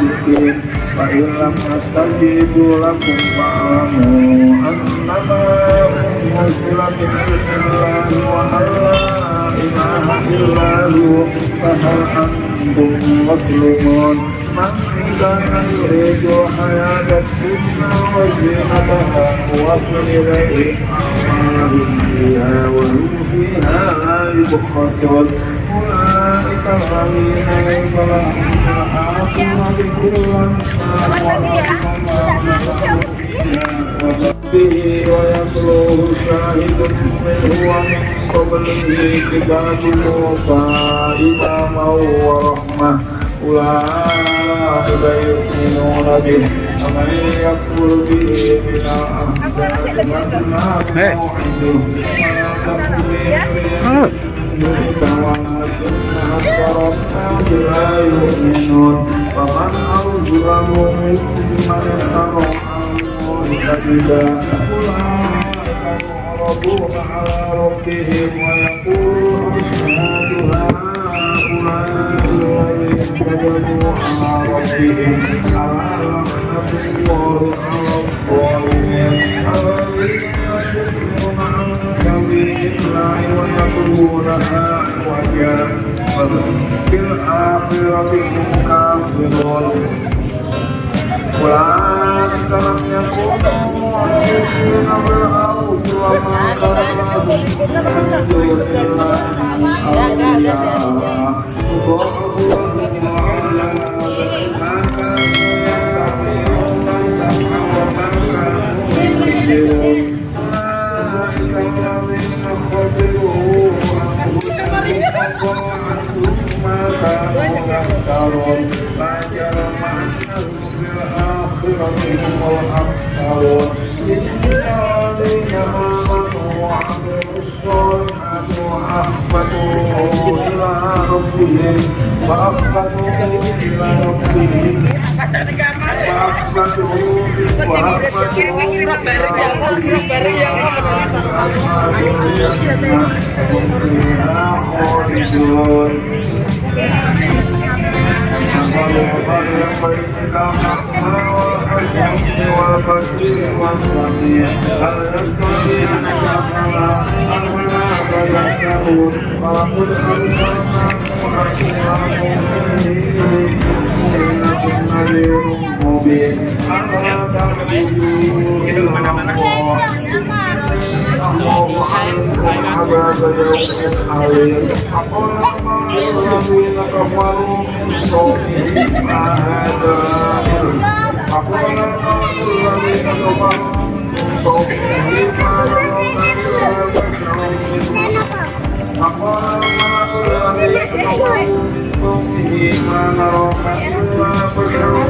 musyrikin fa in lam yastajibu lakum fa'lamu annama unzila min Allahi wa la ilaha illa hu fa hal antum muslimun man kana yuridu hayata dunya wa zinataha wa ilayhi a'malun fiha wa hum fiha la yubkhasun ulaika alladhina laysa lahum fil akhirati illa به ويتلوه شاهد منه ومن قبله كتاب موسى إماما ورحمة أولئك يؤمنون به ومن يكفر به من الأحزاب أكثر الناس لا يؤمنون ومن أظلم ممن افترى كذبا أولئك يعرضون على ربهم ويقولون أشهد هؤلاء الذين كذبوا على ربهم ألا لعنة الله على الظالمين الذين يصدون عن سبيل الله ويبغونها عوجا وهم بالآخرة هم كافرون أولئك لم يكونوا مؤمنين بالأرض وما كان لهم من دون الله أولياء هم الأكثرون إن الذين آمنوا وعملوا الصالحات وأخبتوا إلى ربهم والبشير والصديق هل يستطيع فيذكرون ولقد أرسلنا إنكم نذير مبين ألا تعبدوا إلا الله عذاب يوم عليم فقال الذين كفروا من قومه ما هذا فقال الذين كفروا من قومه ما فقال الذين كفروا من قومه ما نراك إلا بشرا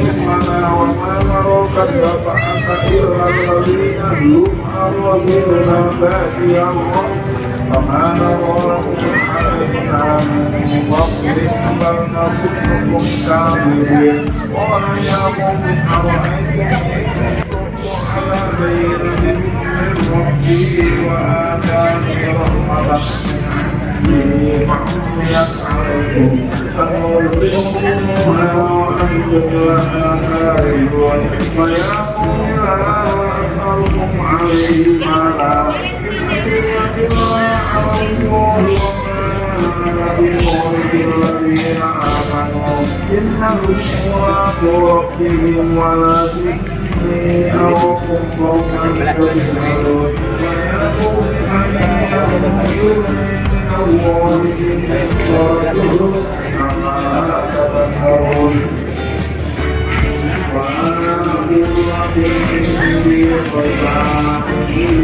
مثلنا وما نراك اتبعك إلا الذين هم أرذلنا بادي الرأي فما نرى لكم علينا من فضل بل نظنكم كاذبين قال يا قوم أرأيتم على بينة من ربي وآتاني رحمة فعميت عليكم فأرسلوها وأنتم لها كارهون ويا قوم لا أسألكم عليه مالا الذين آمنوا إنهم ملاقو ربهم ولكني أراكم قوما تجهلون ويقول أن يؤمنوا من الله ورسوله أما تذكرون وأنا أقول لكم إني قد جاءكم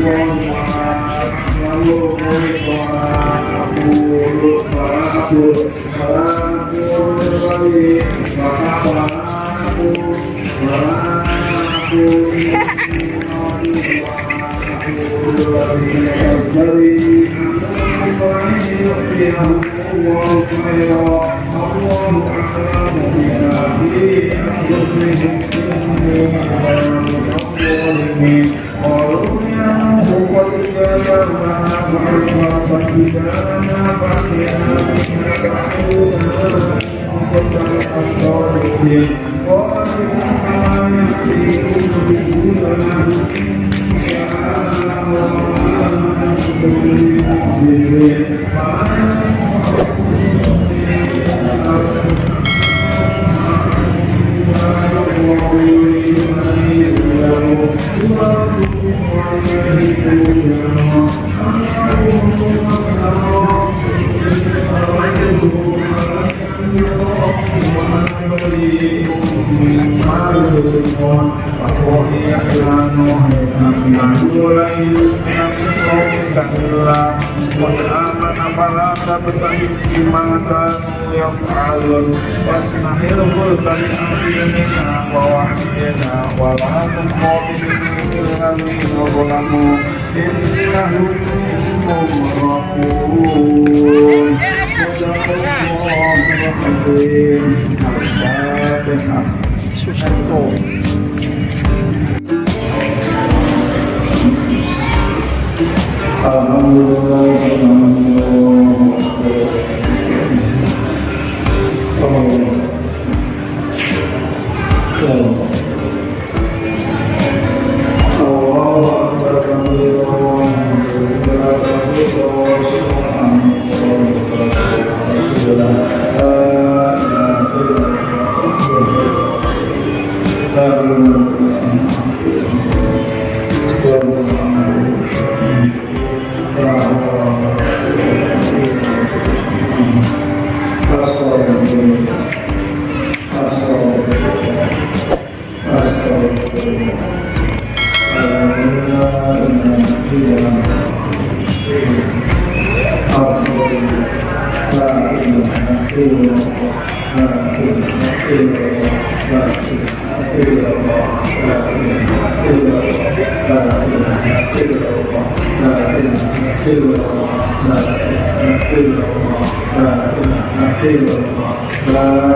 La